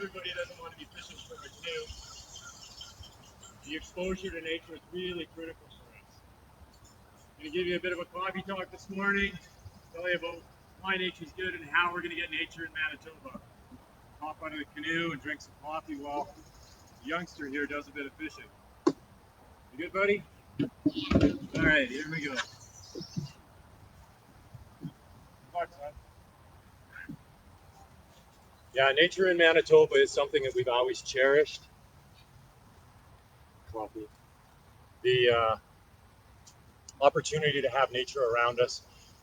everybody doesn't want to be fishing from a canoe. The exposure to nature is really critical for us. I'm going to give you a bit of a coffee talk this morning, tell you about why nature is good and how we're going to get nature in Manitoba. Hop out of the canoe and drink some coffee while the youngster here does a bit of fishing. You good, buddy? All right, here we go. Yeah, nature in Manitoba is something that we've always cherished. Coffee. The opportunity to have nature around us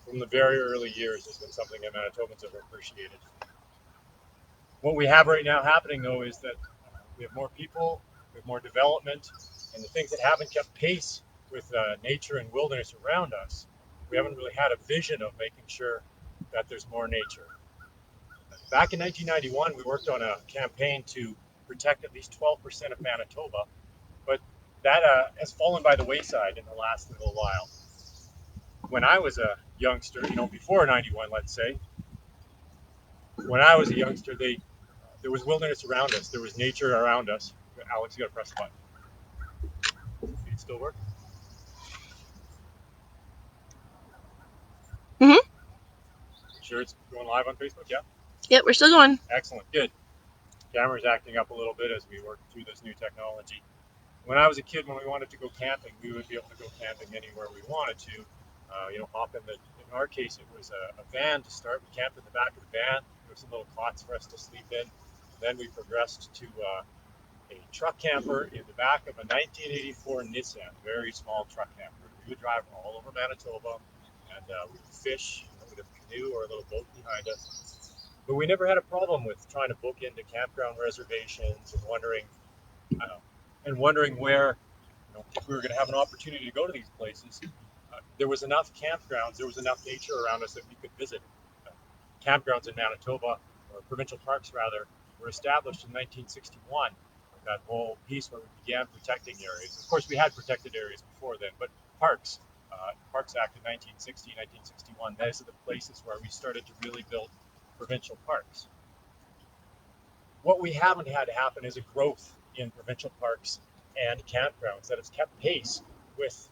from the very early years has been something that Manitobans have appreciated. What we have right now happening, though, is that we have more people, we have more development, and the things that haven't kept pace with nature and wilderness around us, we haven't really had a vision of making sure that there's more nature. Back in 1991, we worked on a campaign to protect at least 12% of Manitoba, but that has fallen by the wayside in the last little while. When I was a youngster, before 91, let's say, when I was a youngster, there was wilderness around us. There was nature around us. Alex, you got to press the button. Can it still work? Mm-hmm. Sure it's going live on Facebook? Yeah? Yep, we're still going. Excellent. Good. Camera's acting up a little bit as we work through this new technology. When I was a kid, when we wanted to go camping, we would be able to go camping anywhere we wanted to. Hop in our case, it was a van to start. We camped in the back of the van. There were some little cots for us to sleep in. Then we progressed to a truck camper in the back of a 1984 Nissan, very small truck camper. We would drive all over Manitoba, and we would fish with a canoe or a little boat behind us. But we never had a problem with trying to book into campground reservations and wondering where, if we were going to have an opportunity to go to these places. There was enough campgrounds, there was enough nature around us that we could visit. Campgrounds in Manitoba, or provincial parks rather, were established in 1961. That whole piece where we began protecting areas. Of course, we had protected areas before then, but Parks Act in 1960, 1961, those are the places where we started to really build provincial parks. What we haven't had happen is a growth in provincial parks and campgrounds that has kept pace with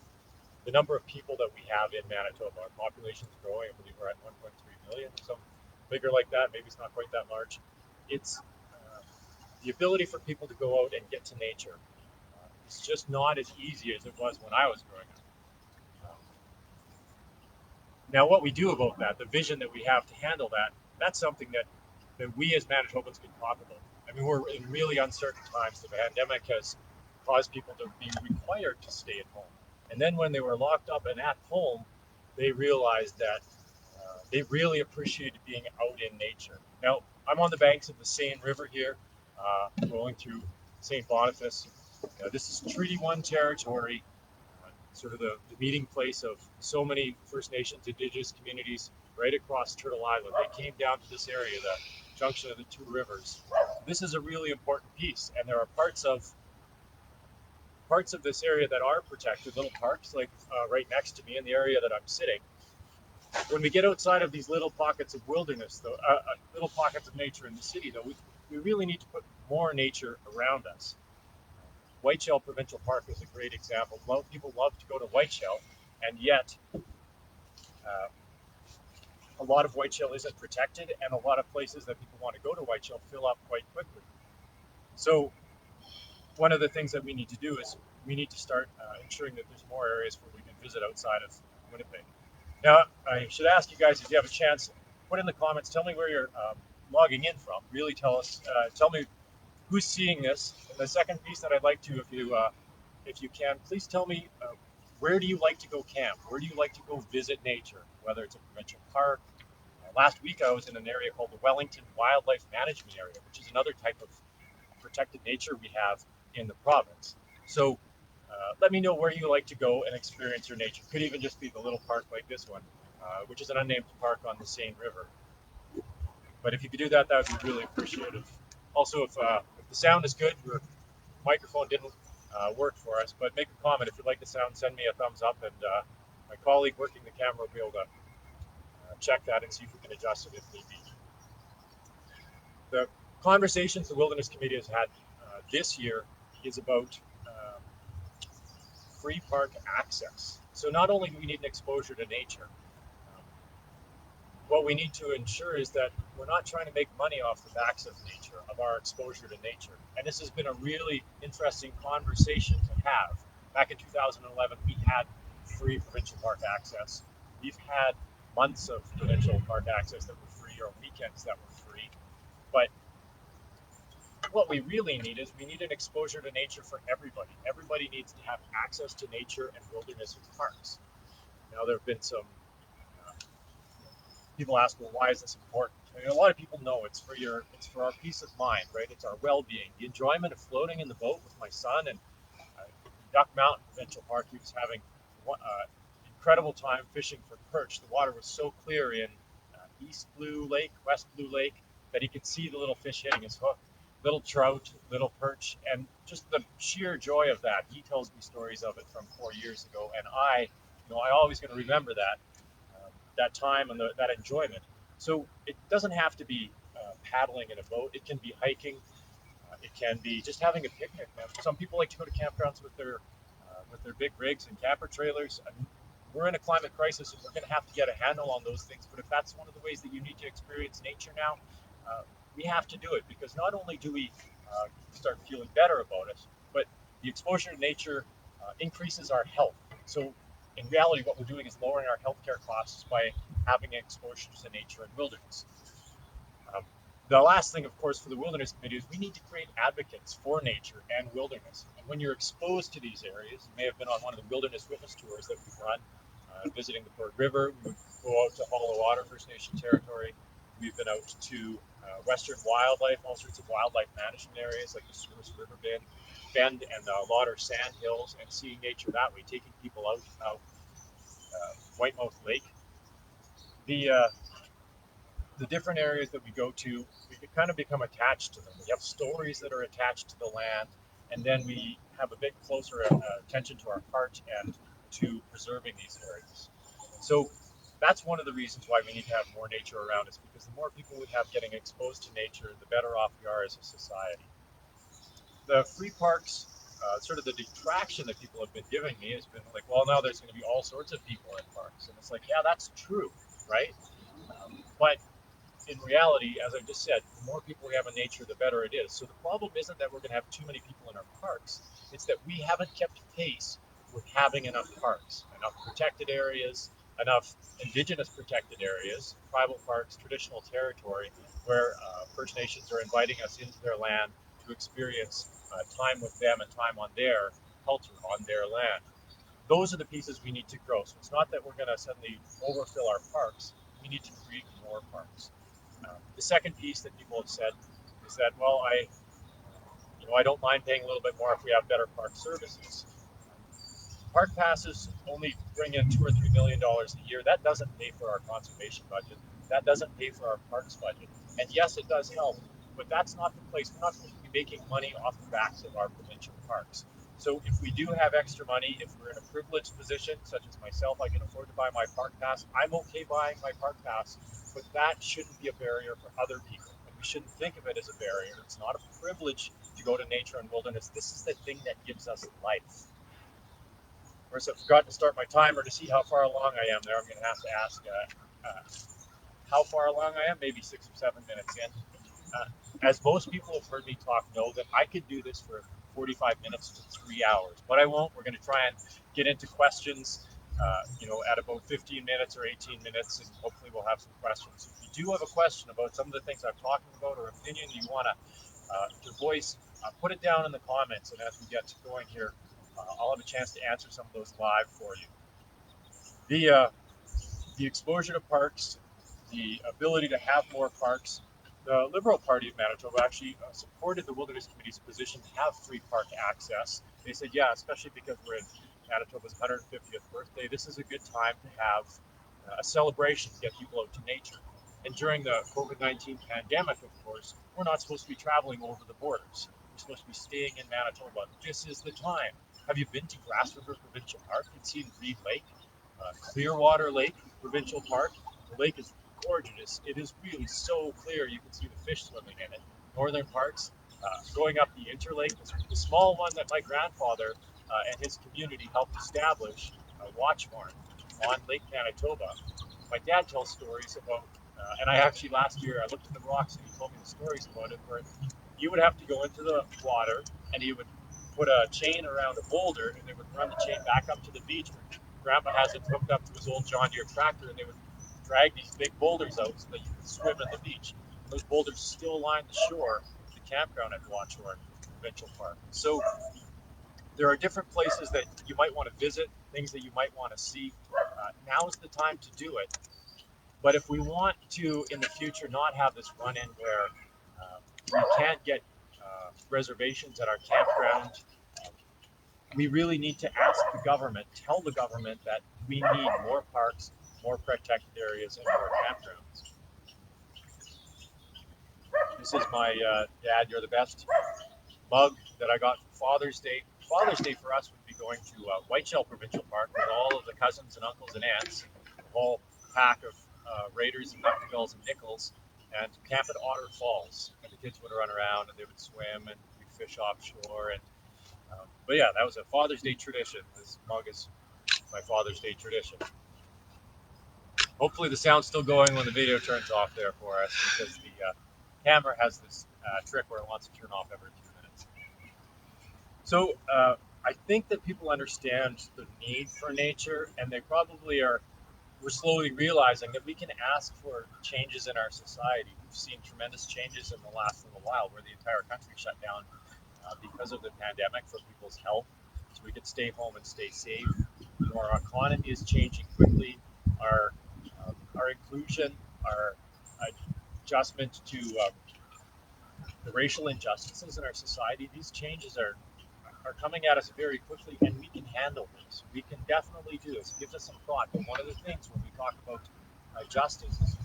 the number of people that we have in Manitoba. Our population is growing. I believe we're at 1.3 million, or something bigger like that. Maybe it's not quite that large. It's the ability for people to go out and get to nature. It's just not as easy as it was when I was growing up. Now, what we do about that, the vision that we have to handle that, that's something that we as Manitobans can talk about. I mean, we're in really uncertain times. The pandemic has caused people to be required to stay at home. And then when they were locked up and at home, they realized that they really appreciated being out in nature. Now, I'm on the banks of the Seine River here, rolling through St. Boniface. This is Treaty 1 territory, sort of the meeting place of so many First Nations, Indigenous communities right across Turtle Island. They came down to this area, the junction of the two rivers. This is a really important piece, and there are parts of this area that are protected, little parks like right next to me in the area that I'm sitting. When we get outside of these little pockets of wilderness, though, little pockets of nature in the city, though, we really need to put more nature around us. Whiteshell Provincial Park is a great example. People love to go to Whiteshell, and yet a lot of Whiteshell isn't protected, and a lot of places that people want to go to Whiteshell fill up quite quickly. So one of the things that we need to do is we need to start ensuring that there's more areas where we can visit outside of Winnipeg. Now, I should ask you guys, if you have a chance, put in the comments, tell me where you're logging in from. Really tell me who's seeing this. And the second piece that I'd like to, if you can, please tell me where do you like to go camp? Where do you like to go visit nature? Whether it's a provincial park. Last week I was in an area called the Wellington Wildlife Management Area, which is another type of protected nature we have in the province. So let me know where you like to go and experience your nature. Could even just be the little park like this one, which is an unnamed park on the Seine River. But if you could do that, that would be really appreciative. Also, if the sound is good, your microphone didn't work for us, but make a comment. If you like the sound, send me a thumbs up, and my colleague working the camera will be able to check that and see if we can adjust it if need be. conversations the Wilderness Committee has had this year is about free park access. So not only do we need an exposure to nature, um, what we need to ensure is that we're not trying to make money off the backs of nature, of our exposure to nature. And this has been a really interesting conversation to have. Back in 2011, we had free provincial park access. We've had months of provincial park access that were free or weekends that were free. But what we really need is we need an exposure to nature for everybody. Everybody needs to have access to nature and wilderness and parks. Now, there have been some uh, people ask, well, why is this important? I mean, a lot of people know it's for our peace of mind, right? It's our well-being, the enjoyment of floating in the boat with my son and Duck Mountain Provincial Park. He was having incredible time fishing for perch. The water was so clear in East Blue Lake, West Blue Lake, that he could see the little fish hitting his hook, little trout, little perch, and just the sheer joy of that. He tells me stories of it from 4 years ago, and I always going to remember that time and that enjoyment. So it doesn't have to be paddling in a boat. It can be hiking. It can be just having a picnic. Now, some people like to go to campgrounds with their big rigs and camper trailers. I mean, we're in a climate crisis, and we're going to have to get a handle on those things. But if that's one of the ways that you need to experience nature now, uh, we have to do it, because not only do we start feeling better about it, but the exposure to nature increases our health. So in reality, what we're doing is lowering our healthcare costs by having exposure to nature and wilderness. Um, the last thing, of course, for the Wilderness Committee is we need to create advocates for nature and wilderness. And when you're exposed to these areas, you may have been on one of the wilderness witness tours that we've run, visiting the Bird River. We would go out to Hollow Water First Nation territory. We've been out to Western wildlife, all sorts of wildlife management areas like the Service River Bend and the Lauder Sand Hills, and seeing nature that way, taking people out Whitemouth Lake. The different areas that we go to, we can kind of become attached to them. We have stories that are attached to the land, and then we have a bit closer attention to our heart and to preserving these areas. So that's one of the reasons why we need to have more nature around us, because the more people we have getting exposed to nature, the better off we are as a society. The free parks, sort of the detraction that people have been giving me has been like, well, now there's going to be all sorts of people in parks. And it's like, yeah, that's true, right? But in reality, as I just said, the more people we have in nature, the better it is. So the problem isn't that we're going to have too many people in our parks. It's that we haven't kept pace with having enough parks, enough protected areas, enough indigenous protected areas, tribal parks, traditional territory, where First Nations are inviting us into their land to experience time with them and time on their culture, on their land. Those are the pieces we need to grow. So it's not that we're going to suddenly overfill our parks. We need to create more parks. The second piece that people have said is that, well, I don't mind paying a little bit more if we have better park services. Park passes only bring in $2 or $3 million a year. That doesn't pay for our conservation budget. That doesn't pay for our parks budget. And yes, it does help, but that's not the place. We're not supposed to be making money off the backs of our provincial parks. So if we do have extra money, if we're in a privileged position, such as myself, I can afford to buy my park pass, I'm okay buying my park pass, but that shouldn't be a barrier for other people. And we shouldn't think of it as a barrier. It's not a privilege to go to nature and wilderness. This is the thing that gives us life. Of course, I forgot to start my timer to see how far along I am there. I'm going to have to ask how far along I am, maybe 6 or 7 minutes in. As most people have heard me talk know that I could do this for 45 minutes to 3 hours, but I won't. We're going to try and get into questions, at about 15 minutes or 18 minutes, and hopefully we'll have some questions. If you do have a question about some of the things I'm talking about or opinion you want to voice, put it down in the comments, and as we get going here, I'll have a chance to answer some of those live for you. The exposure to parks, the ability to have more parks. The Liberal Party of Manitoba actually supported the Wilderness Committee's position to have free park access. They said, yeah, especially because we're in Manitoba's 150th birthday, this is a good time to have a celebration to get people out to nature. And during the COVID-19 pandemic, of course, we're not supposed to be traveling over the borders. We're supposed to be staying in Manitoba. This is the time. Have you been to Grass River Provincial Park and seen Reed Lake? Clearwater Lake Provincial Park. The lake is gorgeous. It is really so clear you can see the fish swimming in it. northern parts, going up the Interlake, the small one that my grandfather and his community helped establish, Watchmore on Lake Manitoba. My dad tells stories about, and I actually last year I looked at the rocks and he told me the stories about it, where you would have to go into the water and he would put a chain around a boulder and they would run the chain back up to the beach. Grandpa has it hooked up to his old John Deere tractor and they would drag these big boulders out so that you could swim at the beach. And those boulders still line the shore, the campground at Watchmore Provincial Park. So there are different places that you might want to visit, things that you might want to see. Now is the time to do it. But if we want to, in the future, not have this run-in where we can't get reservations at our campground, we really need to ask the government, tell the government that we need more parks, more protected areas, and more campgrounds. This is my Dad, You're the Best mug that I got for Father's Day. Father's Day for us would be going to Whiteshell Provincial Park with all of the cousins and uncles and aunts, a whole pack of Raiders and Nutmegulls and Nickels, and camp at Otter Falls. And the kids would run around and they would swim and we'd fish offshore. And but yeah, that was a Father's Day tradition. This mug is my Father's Day tradition. Hopefully the sound's still going when the video turns off there for us, because the camera has this trick where it wants to turn off every few minutes. So I think that people understand the need for nature, and they probably are. We're slowly realizing that we can ask for changes in our society. We've seen tremendous changes in the last little while, where the entire country shut down because of the pandemic for people's health, so we could stay home and stay safe. Our economy is changing quickly. Our inclusion, our adjustment to the racial injustices in our society, these changes are coming at us very quickly, and we can handle this. We can definitely do this. It gives us some thought. But one of the things when we talk about justice is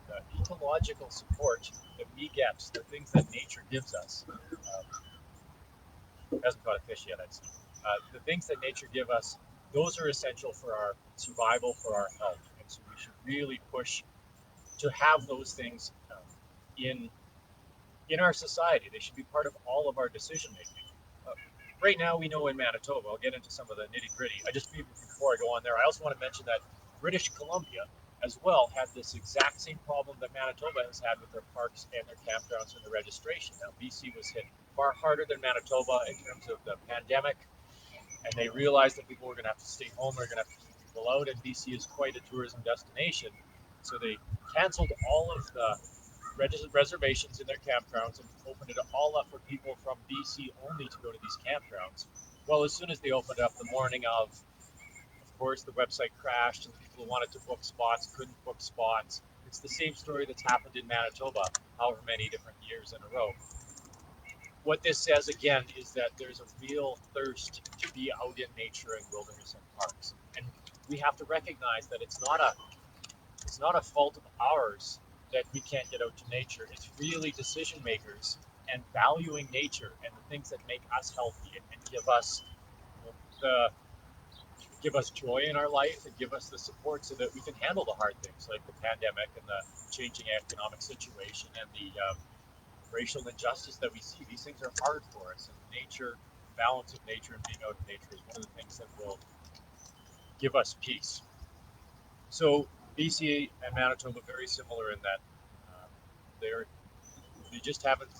the ecological support that we get, the things that nature gives us. Hasn't caught a fish yet, I'd say. The things that nature give us, those are essential for our survival, for our health. And so we should really push to have those things in our society. They should be part of all of our decision making. Right now, we know in Manitoba, I'll get into some of the nitty gritty. Before I go on there, I also want to mention that British Columbia as well had this exact same problem that Manitoba has had with their parks and their campgrounds and the registration. Now, BC was hit far harder than Manitoba in terms of the pandemic, and they realized that people were going to have to stay home, they're going to have to keep people out, and BC is quite a tourism destination. So they canceled all of the reservations in their campgrounds and opened it all up for people from BC only to go to these campgrounds. Well, as soon as they opened up the morning of course, the website crashed and people who wanted to book spots couldn't book spots. It's the same story that's happened in Manitoba however many different years in a row. What this says again is that there's a real thirst to be out in nature and wilderness and parks, and we have to recognize that it's not a fault of ours that we can't get out to nature. It's really decision makers and valuing nature and the things that make us healthy and give us give us joy in our life and give us the support so that we can handle the hard things like the pandemic and the changing economic situation and the racial injustice that we see. These things are hard for us, and nature, balance of nature and being out in nature is one of the things that will give us peace. So BC and Manitoba are very similar in that they just haven't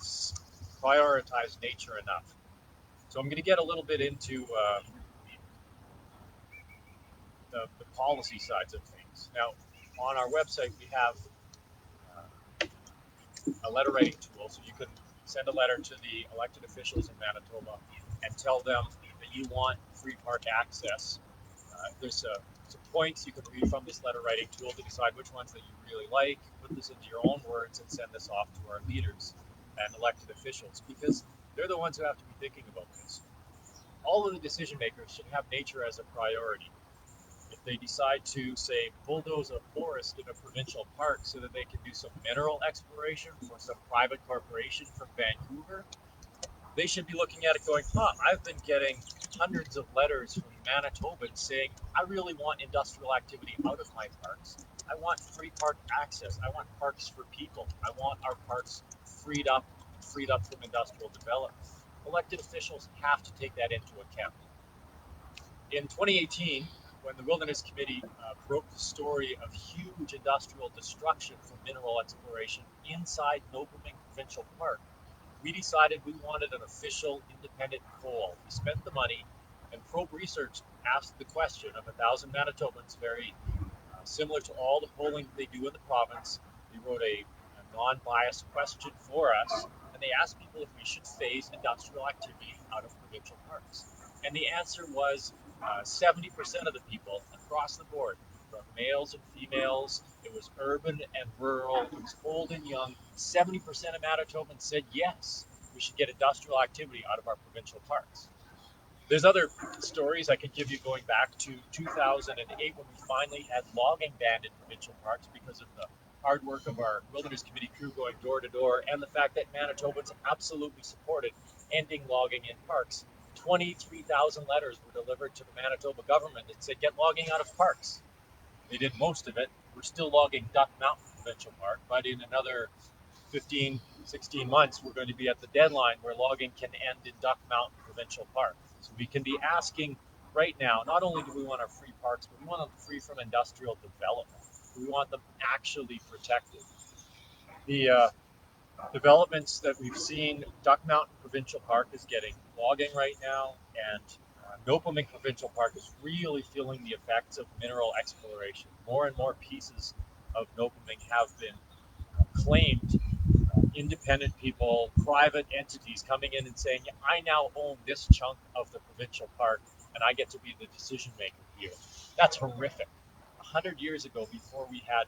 prioritized nature enough. So I'm going to get a little bit into the policy sides of things. Now, on our website, we have a letter writing tool, so you can send a letter to the elected officials in Manitoba and tell them that you want free park access. There's some points you can read from this letter writing tool to decide which ones that you really like, put this into your own words, and send this off to our leaders and elected officials, because they're the ones who have to be thinking about this. All of the decision makers should have nature as a priority. If they decide to, say, bulldoze a forest in a provincial park so that they can do some mineral exploration for some private corporation from Vancouver, they should be looking at it going, I've been getting hundreds of letters from Manitobans saying, I really want industrial activity out of my parks. I want free park access. I want parks for people. I want our parks freed up freed up from industrial development. Elected officials have to take that into account. In 2018, when the Wilderness Committee broke the story of huge industrial destruction from mineral exploration inside Nopalming Provincial Park, we decided we wanted an official independent poll. We spent the money, and Probe Research asked the question of 1,000 Manitobans, very similar to all the polling they do in the province. They wrote a non-biased question for us, and they asked people if we should phase industrial activity out of provincial parks. And the answer was 70% of the people across the board, from males and females, it was urban and rural, it was old and young. 70% of Manitobans said yes, we should get industrial activity out of our provincial parks. There's other stories I could give you going back to 2008 when we finally had logging banned in provincial parks because of the hard work of our Wilderness Committee crew going door to door and the fact that Manitobans absolutely supported ending logging in parks. 23,000 letters were delivered to the Manitoba government that said get logging out of parks. They did most of it. We're still logging Duck Mountain Provincial Park, but in another 15, 16 months, we're going to be at the deadline where logging can end in Duck Mountain Provincial Park. So we can be asking right now, not only do we want our free parks, but we want them free from industrial development. We want them actually protected. The developments that we've seen, Duck Mountain Provincial Park is getting logging right now, and Nopalming Provincial Park is really feeling the effects of mineral exploration. More and more pieces of Nopalming have been claimed. Independent people, private entities coming in and saying, I now own this chunk of the provincial park and I get to be the decision maker here. That's horrific. 100 years ago, before we had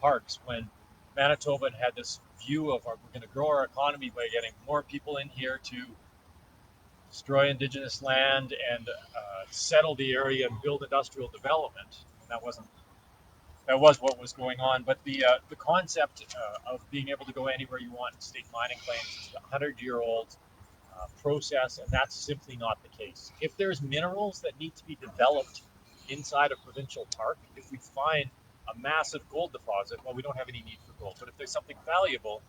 parks, when Manitoba had this view of we're going to grow our economy by getting more people in here to destroy indigenous land and settle the area and build industrial development. And that was what was going on. But the concept of being able to go anywhere you want and stake mining claims is a 100-year-old process, and that's simply not the case. If there's minerals that need to be developed inside a provincial park, if we find a massive gold deposit, well, we don't have any need for gold. But if there's something valuable,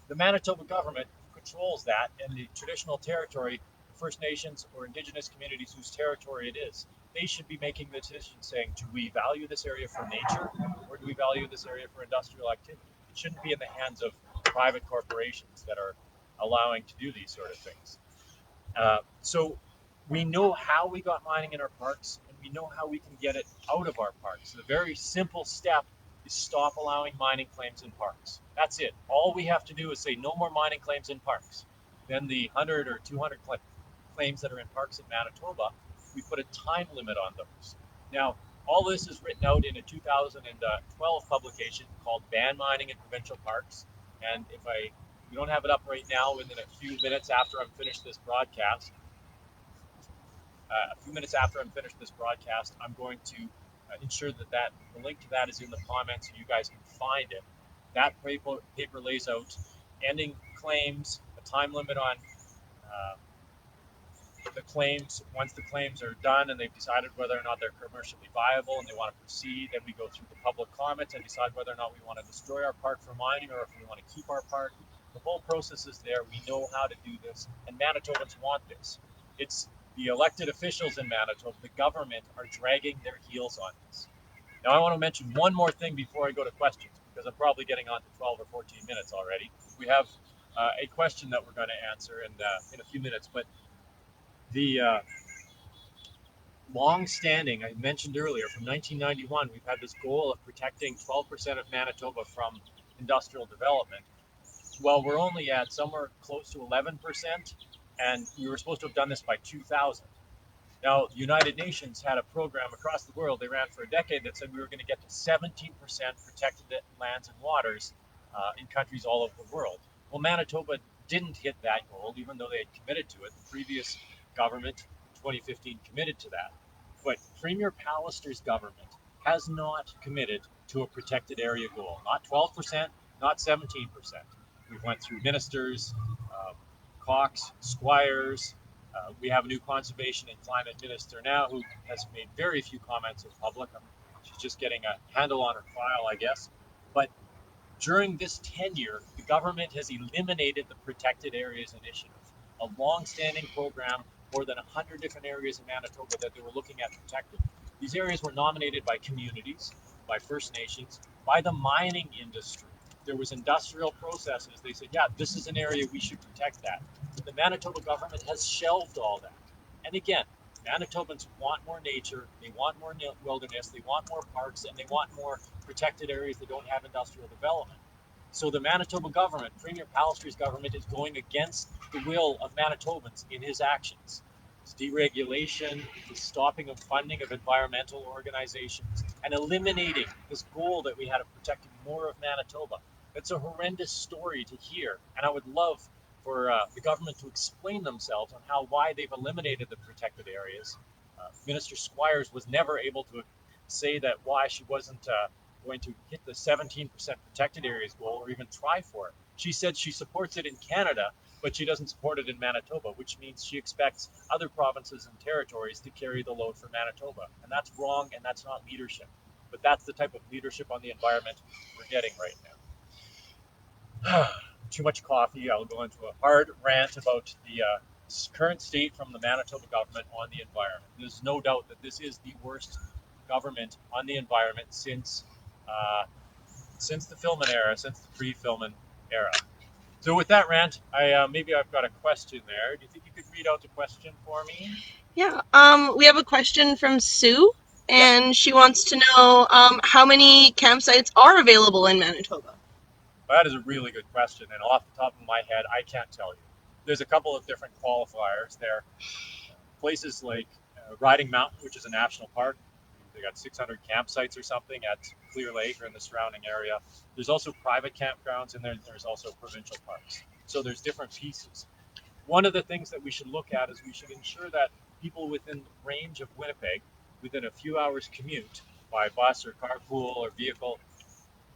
the Manitoba government controls that, and the traditional territory, First Nations or Indigenous communities whose territory it is, they should be making the decision saying, do we value this area for nature or do we value this area for industrial activity? It shouldn't be in the hands of private corporations that are allowing to do these sort of things. So we know how we got mining in our parks, and we know how we can get it out of our parks. The very simple step is stop allowing mining claims in parks. That's it. All we have to do is say no more mining claims in parks. Then the 100 or 200 claims that are in parks in Manitoba, we put a time limit on those. Now, all this is written out in a 2012 publication called Ban Mining in Provincial Parks. And if we don't have it up right now, within a few minutes after I'm finished this broadcast, I'm going to ensure that the link to that is in the comments so you guys can find it. That paper lays out ending claims, a time limit on the claims. Once the claims are done and they've decided whether or not they're commercially viable and they want to proceed, then we go through the public comments and decide whether or not we want to destroy our park for mining or if we want to keep our park. The whole process is there. We know how to do this, and Manitobans want this. It's the elected officials in Manitoba, the government, are dragging their heels on this. Now, I want to mention one more thing before I go to questions, because I'm probably getting on to 12 or 14 minutes already. We have a question that we're going to answer in a few minutes, but the long-standing, I mentioned earlier, from 1991, we've had this goal of protecting 12% of Manitoba from industrial development. Well, we're only at somewhere close to 11%, and we were supposed to have done this by 2000. Now, the United Nations had a program across the world they ran for a decade that said we were going to get to 17% protected lands and waters in countries all over the world. Well, Manitoba didn't hit that goal, even though they had committed to it. The previous government, in 2015, committed to that. But Premier Pallister's government has not committed to a protected area goal. Not 12%, not 17%. We went through ministers, Cox, Squires. We have a new conservation and climate minister now who has made very few comments in public. She's just getting a handle on her file, I guess. But During this tenure, the government has eliminated the Protected Areas Initiative, a long-standing program, more than 100 different areas in Manitoba that they were looking at protecting. These areas were nominated by communities, by First Nations, by the mining industry. There was industrial processes. They said, yeah, this is an area we should protect that. But the Manitoba government has shelved all that. And again, Manitobans want more nature, they want more wilderness, they want more parks, and they want more protected areas that don't have industrial development. So the Manitoba government, Premier Palistry's government, is going against the will of Manitobans in his actions. His deregulation, the stopping of funding of environmental organizations, and eliminating this goal that we had of protecting more of Manitoba. It's a horrendous story to hear, and I would love for the government to explain themselves on why they've eliminated the protected areas. Minister Squires was never able to say that why she wasn't going to hit the 17% protected areas goal or even try for it. She said she supports it in Canada, but she doesn't support it in Manitoba, which means she expects other provinces and territories to carry the load for Manitoba. And that's wrong, and that's not leadership. But that's the type of leadership on the environment we're getting right now. Too much coffee. I'll go into a hard rant about the current state from the Manitoba government on the environment. There's no doubt that this is the worst government on the environment since the Filman era, since the pre-Filman era. So with that rant, maybe I've got a question there. Do you think you could read out the question for me? Yeah. We have a question from Sue, Yeah. and she wants to know how many campsites are available in Manitoba. That is a really good question, and off the top of my head, I can't tell you. There's a couple of different qualifiers there. Places like Riding Mountain, which is a national park, they got 600 campsites or something at Clear Lake or in the surrounding area. There's also private campgrounds, and there's also provincial parks. So there's different pieces. One of the things that we should look at is we should ensure that people within range of Winnipeg, within a few hours commute by bus or carpool or vehicle,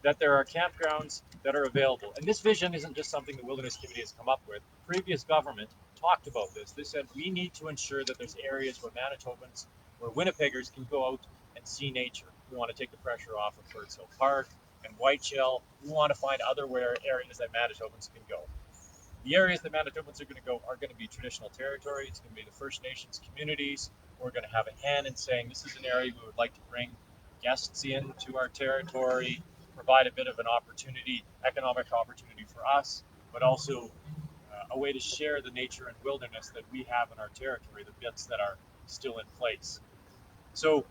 that there are campgrounds that are available. And this vision isn't just something the Wilderness Committee has come up with. The previous government talked about this. They said we need to ensure that there's areas where Manitobans, where Winnipeggers can go out and see nature. We want to take the pressure off of Birds Hill Park and Whiteshell. We want to find other areas that Manitobans can go. The areas that Manitobans are going to go are going to be traditional territory. It's going to be the First Nations communities. We're going to have a hand in saying this is an area we would like to bring guests in to our territory, provide a bit of an opportunity, economic opportunity for us, but also a way to share the nature and wilderness that we have in our territory, the bits that are still in place. So,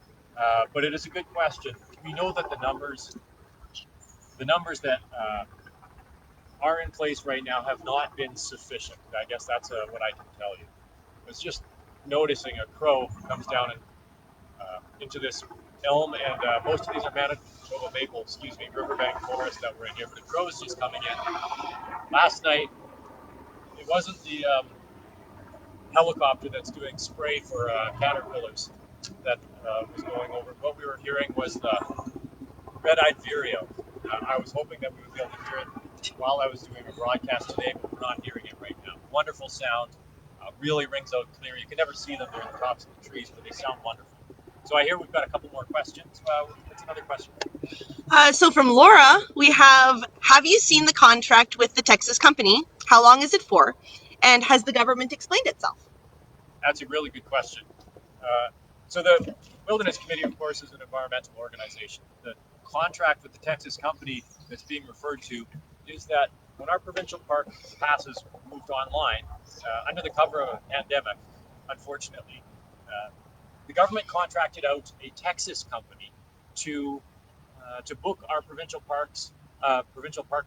but it is a good question. We know that the numbers that are in place right now have not been sufficient. I guess that's what I can tell you. It's just noticing a crow comes down and into this elm, and most of these are Manitoba maple, riverbank forest that we're in here, but a crow is just coming in. Last night, it wasn't the helicopter that's doing spray for caterpillars that was going over. What we were hearing was the red-eyed vireo. I was hoping that we would be able to hear it while I was doing a broadcast today, but we're not hearing it right now. Wonderful sound, really rings out clear. You can never see them, they're in the tops of the trees, but they sound wonderful. So I hear we've got a couple more questions. What's another question? So from Laura, we have you seen the contract with the Texas company? How long is it for? And has the government explained itself? That's a really good question. So the Wilderness Committee, of course, is an environmental organization. The contract with the Texas company that's being referred to is that when our provincial park passes moved online, under the cover of a pandemic, unfortunately, the government contracted out a Texas company to book our provincial park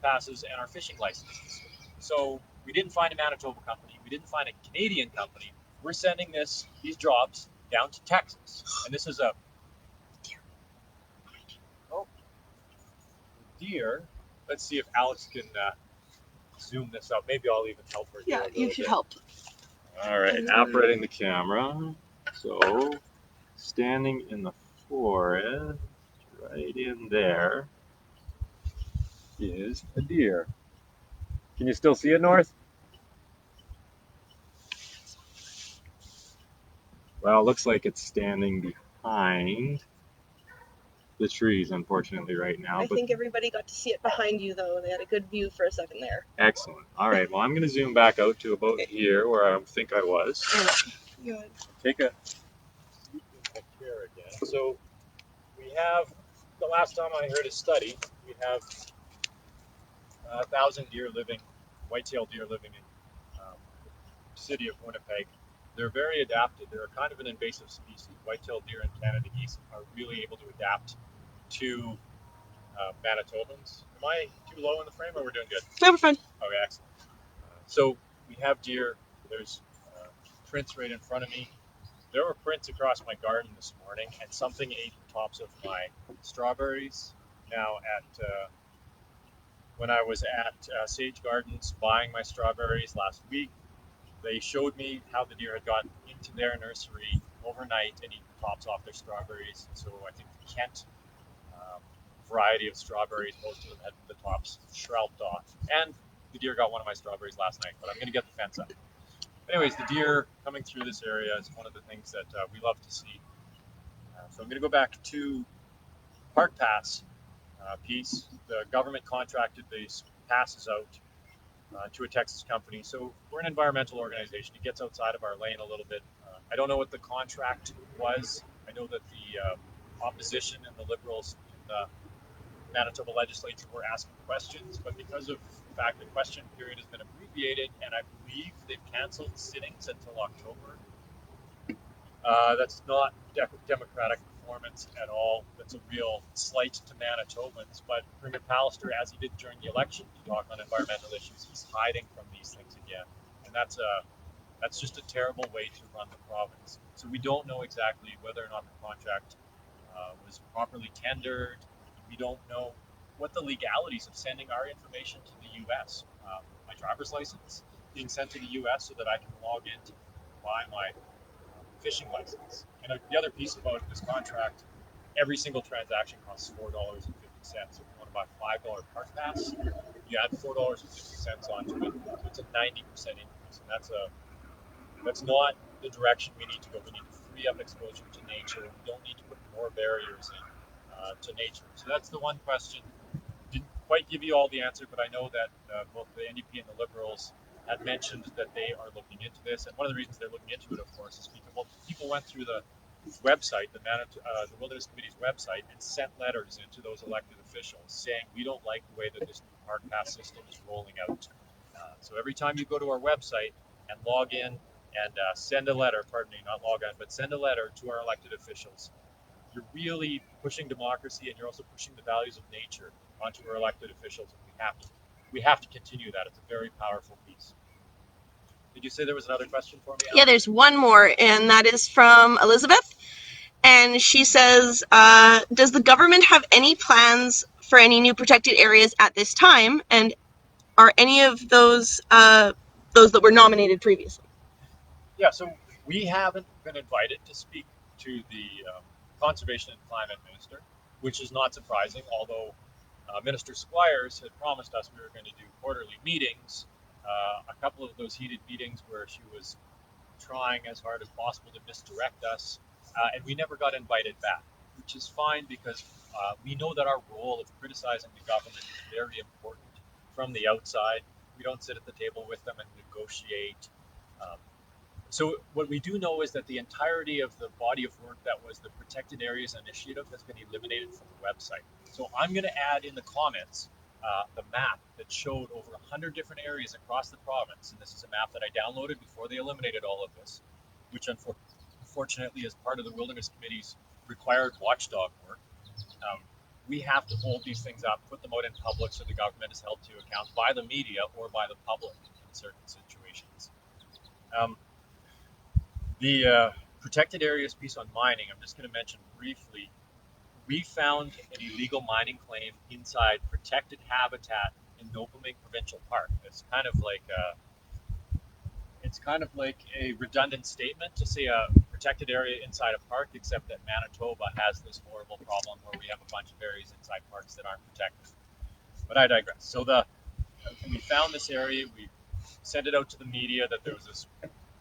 passes and our fishing licenses. So we didn't find a Manitoba company. We didn't find a Canadian company. We're sending these jobs down to Texas, and this is a deer. Let's see if Alex can zoom this up. Maybe I'll even help her. Yeah, you should help. All right, operating the camera. So, standing in the forest, right in there, is a deer. Can you still see it, North? Well, it looks like it's standing behind the trees, unfortunately, right now. I think everybody got to see it behind you, though. They had a good view for a second there. Excellent. All right. Well, I'm going to zoom back out to about here where I think I was. Good. Take a seat in my chair again. So we have, the last time I heard a study, we have 1,000 deer living, white-tailed deer living in the city of Winnipeg. They're very adapted. They're kind of an invasive species. White-tailed deer and Canada geese are really able to adapt to Manitobans. Am I too low in the frame, or we're doing good? No, we're fine. Okay, excellent. So we have deer. There's prints right in front of me. There were prints across my garden this morning, and something ate the tops of my strawberries. Now, when I was at Sage Gardens buying my strawberries last week, they showed me how the deer had gotten into their nursery overnight and eaten the tops off their strawberries. So I think the Kent variety of strawberries, most of them had the tops shrouded off. And the deer got one of my strawberries last night, but I'm going to get the fence up. Anyways, the deer coming through this area is one of the things that we love to see. So I'm going to go back to Park Pass piece. The government contracted these passes out to a Texas company. So we're an environmental organization. It gets outside of our lane a little bit. I don't know what the contract was. I know that the opposition and the Liberals in the Manitoba legislature were asking questions, but because of the fact the question period has been abbreviated, and I believe they've canceled sittings until October, that's not democratic performance at all. That's a real slight to Manitobans. But Premier Pallister, as he did during the election, to talk on environmental issues, he's hiding from these things again, and that's just a terrible way to run the province. So we don't know exactly whether or not the contract was properly tendered. We don't know what the legalities of sending our information to the U.S. My driver's license being sent to the U.S. so that I can log in to buy my fishing license. And the other piece about this contract, every single transaction costs $4.50. If you want to buy a $5 park pass, you add $4.50 onto it. So it's a 90% increase, and that's not the direction we need to go. We need to free up exposure to nature. We don't need to put more barriers in to nature. So that's the one question. Didn't quite give you all the answer, but I know that both the NDP and the Liberals had mentioned that they are looking into this. And one of the reasons they're looking into it, of course, is because people went through the website, the Wilderness Committee's website, and sent letters into those elected officials saying, we don't like the way that this new park pass system is rolling out. So every time you go to our website and log in and send a letter, pardon me, not log on, but send a letter to our elected officials, you're really pushing democracy, and you're also pushing the values of nature onto our elected officials. And we have to continue that. It's a very powerful piece. Did you say there was another question for me, Al? Yeah, there's one more, and that is from Elizabeth. And she says, does the government have any plans for any new protected areas at this time? And are any of those that were nominated previously? Yeah, so we haven't been invited to speak to the Conservation and Climate Minister, which is not surprising, although Minister Squires had promised us we were going to do quarterly meetings. A couple of those heated meetings where she was trying as hard as possible to misdirect us, and we never got invited back, which is fine because we know that our role of criticizing the government is very important from the outside. We don't sit at the table with them and negotiate. So what we do know is that the entirety of the body of work that was the Protected Areas Initiative has been eliminated from the website. So I'm going to add in the comments the map that showed over 100 different areas across the province. And this is a map that I downloaded before they eliminated all of this, which unfortunately is part of the Wilderness Committee's required watchdog work. We have to hold these things up, put them out in public so the government is held to account by the media or by the public in certain situations. The protected areas piece on mining, I'm just going to mention briefly. We found an illegal mining claim inside protected habitat in Nopalming Provincial Park. It's kind of like a redundant statement to say a protected area inside a park, except that Manitoba has this horrible problem where we have a bunch of areas inside parks that aren't protected. But I digress. So we found this area. We sent it out to the media that there was this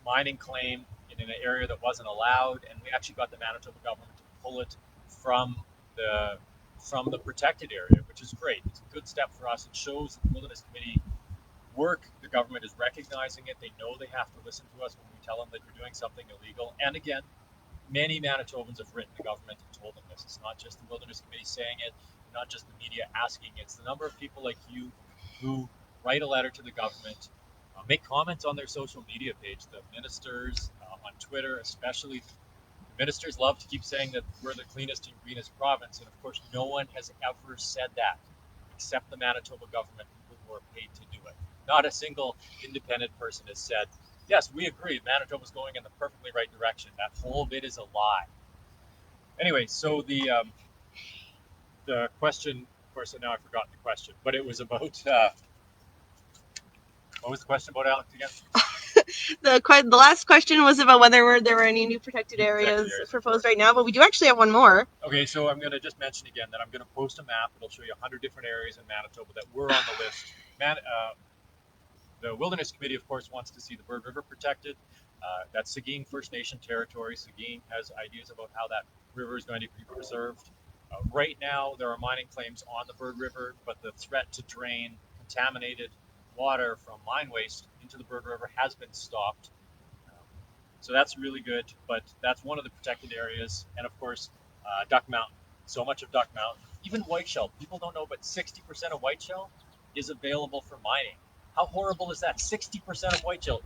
mining claim in an area that wasn't allowed, and we actually got the Manitoba government to pull it from the from the protected area, which is great. It's a good step for us. It shows that the Wilderness Committee work. The government is recognizing it. They know they have to listen to us when we tell them that you're doing something illegal. And again, many Manitobans have written the government and told them this. It's not just the Wilderness Committee saying it, not just the media asking it. It's the number of people like you who write a letter to the government, make comments on their social media page. The ministers on Twitter, especially, ministers love to keep saying that we're the cleanest and greenest province, and of course, no one has ever said that except the Manitoba government, people who are paid to do it. Not a single independent person has said, yes, we agree, Manitoba's going in the perfectly right direction. That whole bit is a lie. Anyway, so the question, of course, now I've forgotten the question, but it was about, what was the question about, Alex, again? The last question was about whether there were any new protected areas proposed right now, but we do actually have one more. Okay, so I'm going to just mention again that I'm going to post a map. It'll show you 100 different areas in Manitoba that were on the list. The Wilderness Committee, of course, wants to see the Bird River protected. That's Seguin First Nation territory. Seguin has ideas about how that river is going to be preserved. Right now, there are mining claims on the Bird River, but the threat to drain contaminated water from mine waste into the Bird River has been stopped. So that's really good, but that's one of the protected areas. And of course, Duck Mountain. So much of Duck Mountain, even whiteshell. People don't know, but 60% of whiteshell is available for mining. How horrible is that? 60% of whiteshell.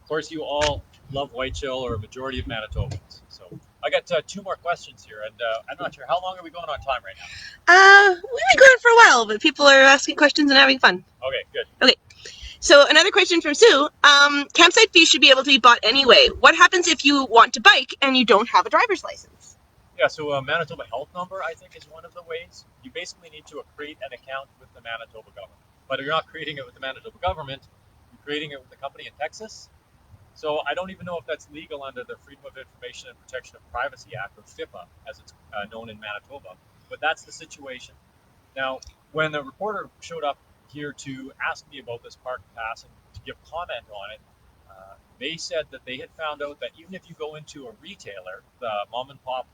Of course, you all love whiteshell, or a majority of Manitobans. So I got 2 more questions here, and I'm not sure, how long are we going on time right now? We've been going for a while, but people are asking questions and having fun. Okay, good. Okay. So another question from Sue. Campsite fees should be able to be bought anyway. What happens if you want to bike and you don't have a driver's license? Yeah, so a Manitoba health number, I think, is one of the ways. You basically need to create an account with the Manitoba government. But you're not creating it with the Manitoba government, you're creating it with the company in Texas. So I don't even know if that's legal under the Freedom of Information and Protection of Privacy Act, or FIPA, as it's known in Manitoba. But that's the situation. Now, when the reporter showed up here to ask me about this park pass and to give comment on it, they said that they had found out that even if you go into a retailer, the mom and pop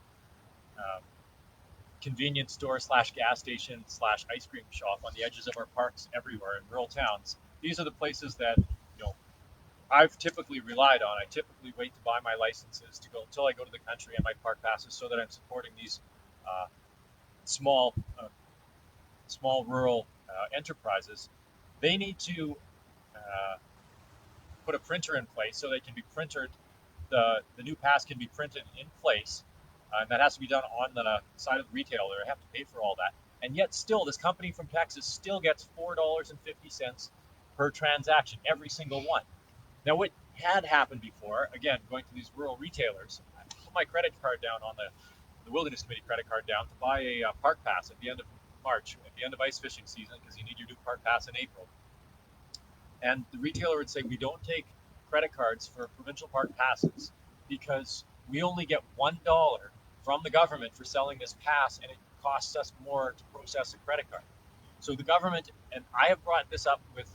convenience store slash gas station slash ice cream shop on the edges of our parks everywhere in rural towns, these are the places that I've typically relied on. I typically wait to buy my licenses to go until I go to the country and my park passes, so that I'm supporting these small rural enterprises. They need to put a printer in place so they can be printed. The new pass can be printed in place, and that has to be done on the side of the retailer. They have to pay for all that, and yet still, this company from Texas still gets $4.50 per transaction, every single one. Now, what had happened before, again, going to these rural retailers, I put my credit card down on the Wilderness Committee credit card down to buy a park pass at the end of March, at the end of ice fishing season, because you need your new park pass in April. And the retailer would say, we don't take credit cards for provincial park passes because we only get $1 from the government for selling this pass, and it costs us more to process a credit card. So the government, and I have brought this up with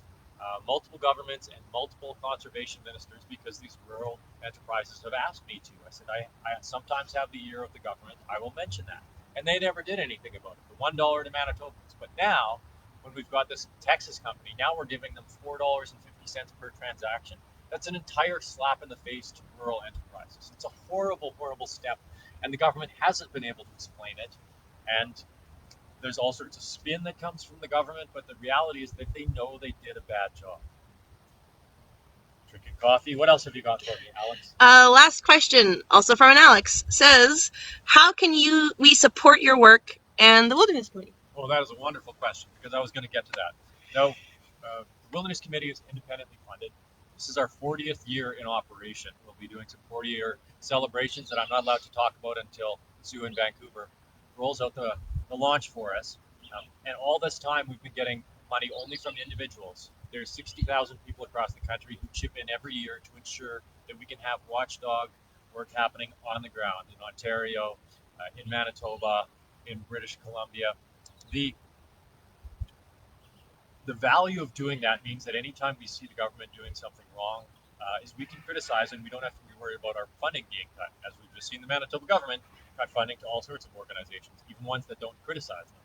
multiple governments and multiple conservation ministers, because these rural enterprises have asked me to. I said, I sometimes have the ear of the government. I will mention that. And they never did anything about it. The $1 to Manitobans. But now, when we've got this Texas company, now we're giving them $4.50 per transaction. That's an entire slap in the face to rural enterprises. It's a horrible, horrible step. And the government hasn't been able to explain it. And there's all sorts of spin that comes from the government, but the reality is that they know they did a bad job. Drinking coffee. What else have you got for me, Alex? Last question, also from an Alex, says, how can we support your work and the Wilderness Committee? Oh, that is a wonderful question, because I was going to get to that. No, the Wilderness Committee is independently funded. This is our 40th year in operation. We'll be doing some 40-year celebrations that I'm not allowed to talk about until Sue in Vancouver rolls out the launch for us. And all this time, we've been getting money only from individuals. There's 60,000 people across the country who chip in every year to ensure that we can have watchdog work happening on the ground in Ontario, in Manitoba, in British Columbia. The value of doing that means that anytime we see the government doing something wrong, is we can criticize and we don't have to be worried about our funding being cut. As we've just seen the Manitoba government cut funding to all sorts of organizations, even ones that don't criticize them.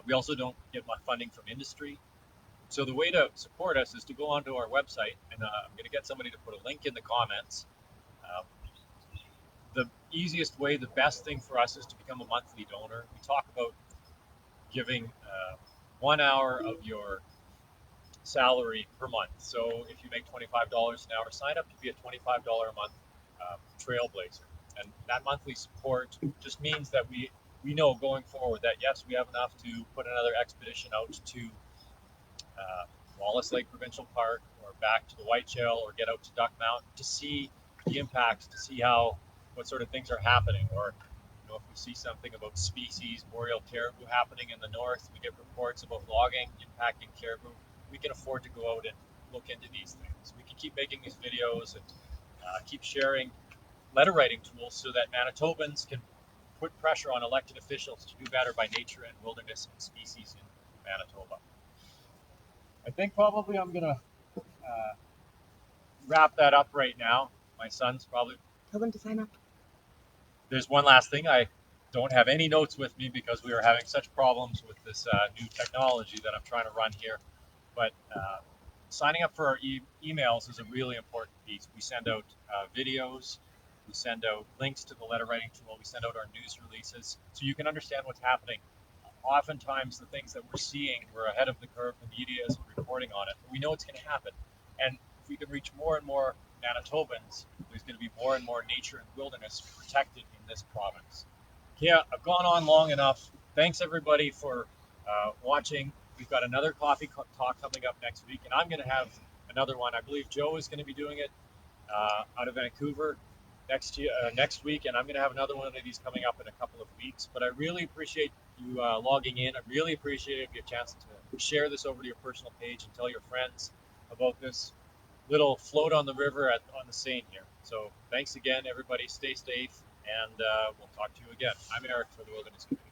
We also don't get much funding from industry. So the way to support us is to go onto our website, and I'm going to get somebody to put a link in the comments. Um, the easiest way, the best thing for us is to become a monthly donor. We talk about giving 1 hour of your salary per month. So if you make $25 an hour, sign up to be a $25 a month trailblazer. And that monthly support just means that we know going forward that yes, we have enough to put another expedition out to Wallace Lake Provincial Park or back to the Whiteshell or get out to Duck Mountain to see the impacts, to see how what sort of things are happening, or if we see something about species, boreal caribou happening in the north, we get reports about logging impacting caribou. We can afford to go out and look into these things. We can keep making these videos and keep sharing letter writing tools so that Manitobans can put pressure on elected officials to do better by nature and wilderness and species in Manitoba. I think probably I'm gonna wrap that up right now. My son's probably. Tell them to sign up. There's one last thing. I don't have any notes with me because we are having such problems with this new technology that I'm trying to run here. But signing up for our emails is a really important piece. We send out videos, we send out links to the letter writing tool, we send out our news releases so you can understand what's happening. Oftentimes, the things that we're seeing, we're ahead of the curve. The media isn't reporting on it. But we know it's going to happen. And if we can reach more and more Manitobans, there's going to be more and more nature and wilderness protected in this province. Yeah, I've gone on long enough. Thanks, everybody, for watching. We've got another coffee talk coming up next week, and I'm going to have another one. I believe Joe is going to be doing it out of Vancouver next week, and I'm going to have another one of these coming up in a couple of weeks. But I really appreciate you logging in. I really appreciate it if you have a chance to share this over to your personal page and tell your friends about this little float on the river on the Seine here. So thanks again, everybody. Stay safe, and we'll talk to you again. I'm Eric for the Wilderness Committee.